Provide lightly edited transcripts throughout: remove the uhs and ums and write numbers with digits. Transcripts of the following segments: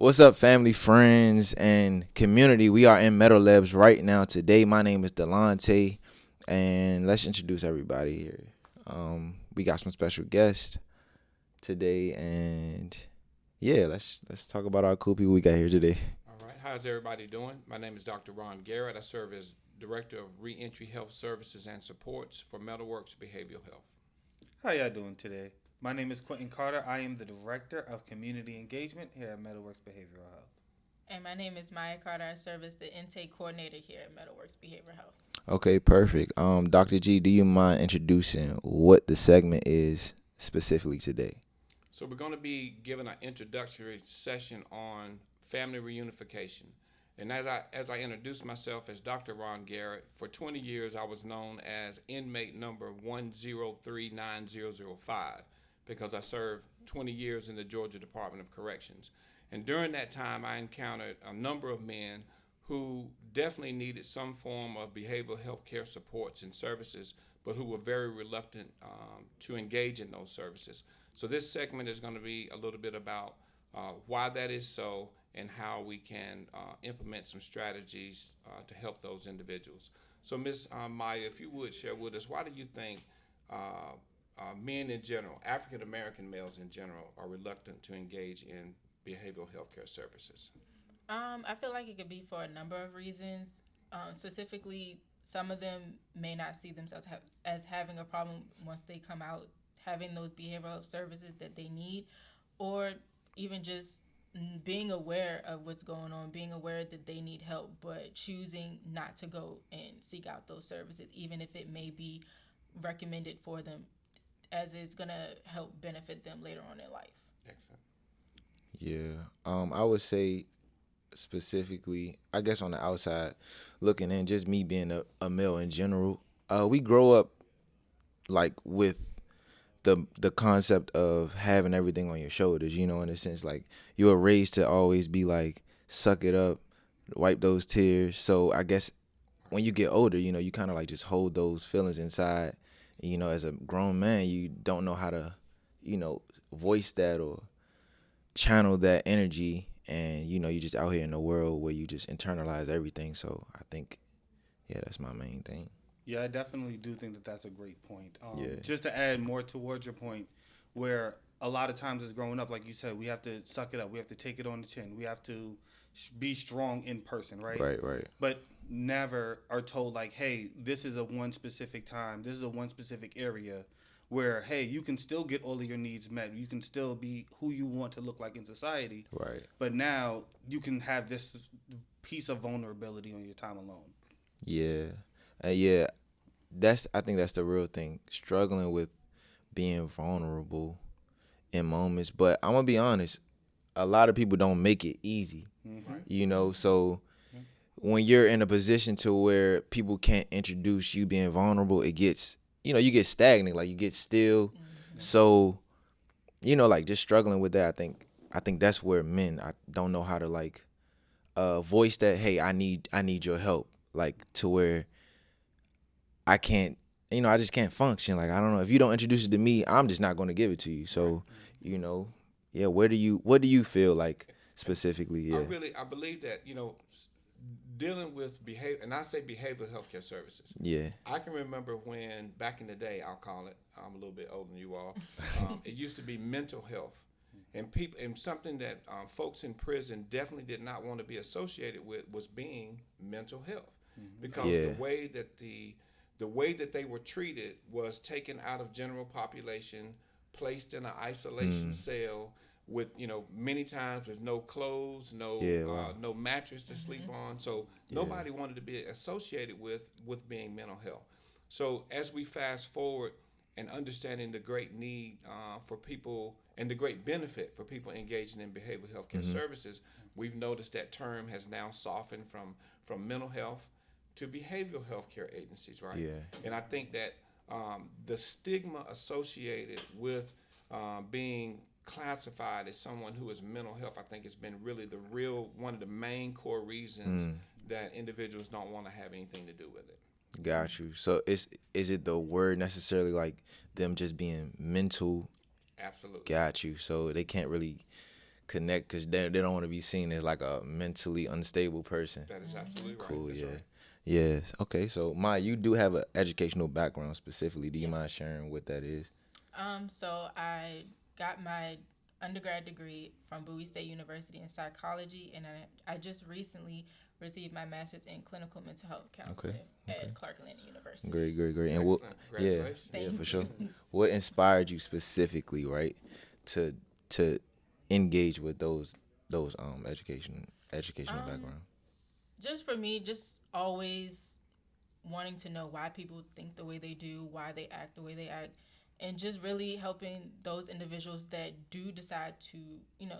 What's up, family, friends, and community? We are in Metal Labs right now today. My name is Dalonte, and let's introduce everybody here. We got some special guests today, and yeah, let's talk about our cool people we got here today. All right. How's everybody doing? My name is Dr. Ron Garrett. I serve as Director of Reentry Health Services and Supports for Metalworks Behavioral Health. How y'all doing today? My name is Quinten Carter. I am the Director of Community Engagement here at Metalworks Behavioral Health. And my name is Maya Carter. I serve as the intake coordinator here at Metalworks Behavioral Health. Okay, perfect. Dr. G, do you mind introducing what the segment is specifically today? So, we're going to be giving an introductory session on family reunification. And as I introduce myself as Dr. Ron Garrett, for 20 years I was known as inmate number 1039005 because I served 20 years in the Georgia Department of Corrections. And during that time, I encountered a number of men who definitely needed some form of behavioral health care supports and services, but who were very reluctant to engage in those services. So this segment is going to be a little bit about why that is so and how we can implement some strategies to help those individuals. So Ms. Maya, if you would share with us, why do you think men in general, African American males in general, are reluctant to engage in behavioral health care services? I feel like it could be for a number of reasons. Specifically, some of them may not see themselves as having a problem once they come out, having those behavioral services that they need, or even just being aware of what's going on, being aware that they need help, but choosing not to go and seek out those services, even if it may be recommended for them, as it's going to help benefit them later on in life. Excellent. Yeah, I would say specifically, I guess on the outside looking in, just me being a male in general, we grow up like with the concept of having everything on your shoulders, in a sense, like you were raised to always be like, suck it up, wipe those tears. So I guess when you get older, you kind of like just hold those feelings inside. As a grown man, you don't know how to, voice that or channel that energy. And, you just out here in the world where you just internalize everything. So I think, yeah, that's my main thing. Yeah, I definitely do think that that's a great point. Yeah. Just to add more towards your point, where a lot of times as growing up, like you said, we have to suck it up. We have to take it on the chin. We have to be strong in person, right? Right. But never are told like, hey, this is a one specific time. This is a one specific area where, hey, you can still get all of your needs met. You can still be who you want to look like in society. Right. But now you can have this piece of vulnerability on your time alone. Yeah. Yeah. I think that's the real thing. Struggling with being vulnerable in moments. But I'm going to be honest, a lot of people don't make it easy. Mm-hmm. So when you're in a position to where people can't introduce you being vulnerable, it gets, you get stagnant, like you get still. Mm-hmm. So, like just struggling with that, I think that's where men, I don't know how to like voice that, hey, I need your help, like to where I can't, I just can't function. Like, I don't know, if you don't introduce it to me, I'm just not going to give it to you. So, yeah, what do you feel like specifically? Yeah. I believe that, dealing with behavior, and I say behavioral healthcare services. Yeah. I can remember when, back in the day, I'll call it, I'm a little bit older than you all, it used to be mental health. And something that folks in prison definitely did not want to be associated with was being mental health. Because the way that they were treated was taken out of general population, placed in an isolation cell with, many times with no clothes, no mattress to sleep on. So nobody wanted to be associated with being mental health. So as we fast forward and understanding the great need for people and the great benefit for people engaging in behavioral health care services, we've noticed that term has now softened from mental health to behavioral health care agencies, right? Yeah. And I think that the stigma associated with being classified as someone who is mental health, I think has been really one of the main core reasons that individuals don't want to have anything to do with it. Got you. So is it the word necessarily like them just being mental? Absolutely. Got you. So they can't really connect because they don't want to be seen as like a mentally unstable person. That is absolutely right. Cool, That's yeah. right. Yes. Okay, so Maya, you do have an educational background specifically. Do you mind sharing what that is? So I got my undergrad degree from Bowie State University in psychology, and I just recently received my master's in clinical mental health counseling at Clark Atlanta University. Great, great, great. And Excellent. yeah, Congratulations. yeah, Thank for you. sure. What inspired you specifically, right, to engage with those educational background? Just for me, just always wanting to know why people think the way they do, why they act the way they act, and just really helping those individuals that do decide to,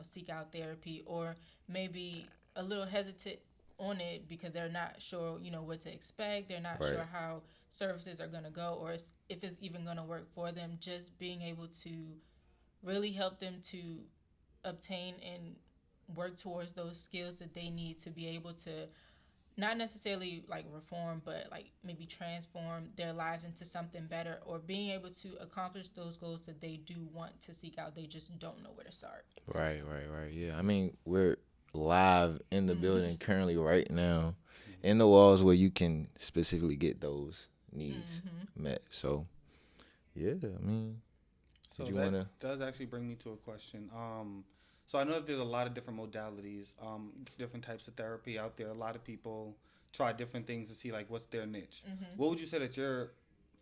seek out therapy or maybe a little hesitant on it because they're not sure, what to expect. They're not Right. sure how services are going to go or if it's even going to work for them. Just being able to really help them to obtain and work towards those skills that they need to be able to not necessarily like reform, but like maybe transform their lives into something better or being able to accomplish those goals that they do want to seek out. They just don't know where to start. Right, right, right. Yeah, I mean we're live in the building currently right now, in the walls where you can specifically get those needs met. So, yeah, I mean, So you that wanna? does actually bring me to a question. So I know that there's a lot of different modalities, different types of therapy out there. A lot of people try different things to see like what's their niche. What would you say that your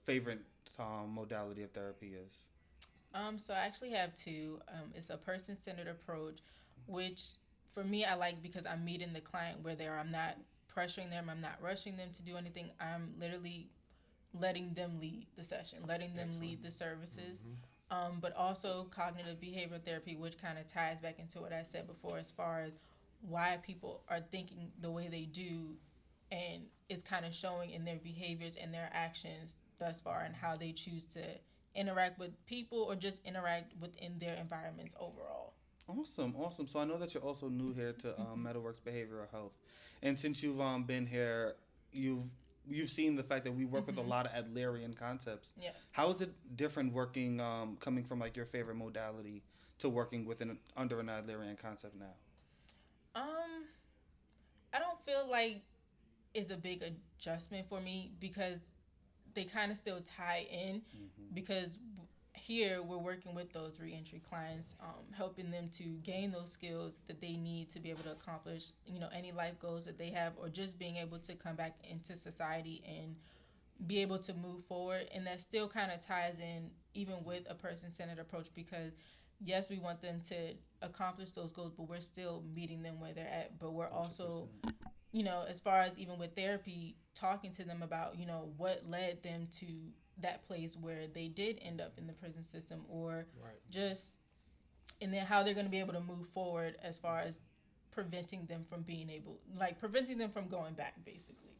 favorite modality of therapy is? So I actually have two. It's a person-centered approach, which for me I like because I'm meeting the client where they are. I'm not pressuring them. I'm not rushing them to do anything. I'm literally letting them lead the session, letting them lead the services. But also cognitive behavioral therapy, which kind of ties back into what I said before as far as why people are thinking the way they do, and it's kind of showing in their behaviors and their actions thus far and how they choose to interact with people or just interact within their environments overall. Awesome, awesome. So I know that you're also new here to MetaWorks Behavioral Health, and since you've been here, you've you've seen the fact that we work with a lot of Adlerian concepts. Yes. How is it different working coming from like your favorite modality to working within under an Adlerian concept now? Um, I don't feel like it's a big adjustment for me because they kind of still tie in because here we're working with those reentry clients, helping them to gain those skills that they need to be able to accomplish, any life goals that they have, or just being able to come back into society and be able to move forward. And that still kind of ties in even with a person-centered approach because yes, we want them to accomplish those goals, but we're still meeting them where they're at. But we're also, as far as even with therapy, talking to them about, what led them to that place where they did end up in the prison system or just, and then how they're going to be able to move forward as far as preventing them from being able, like preventing them from going back basically.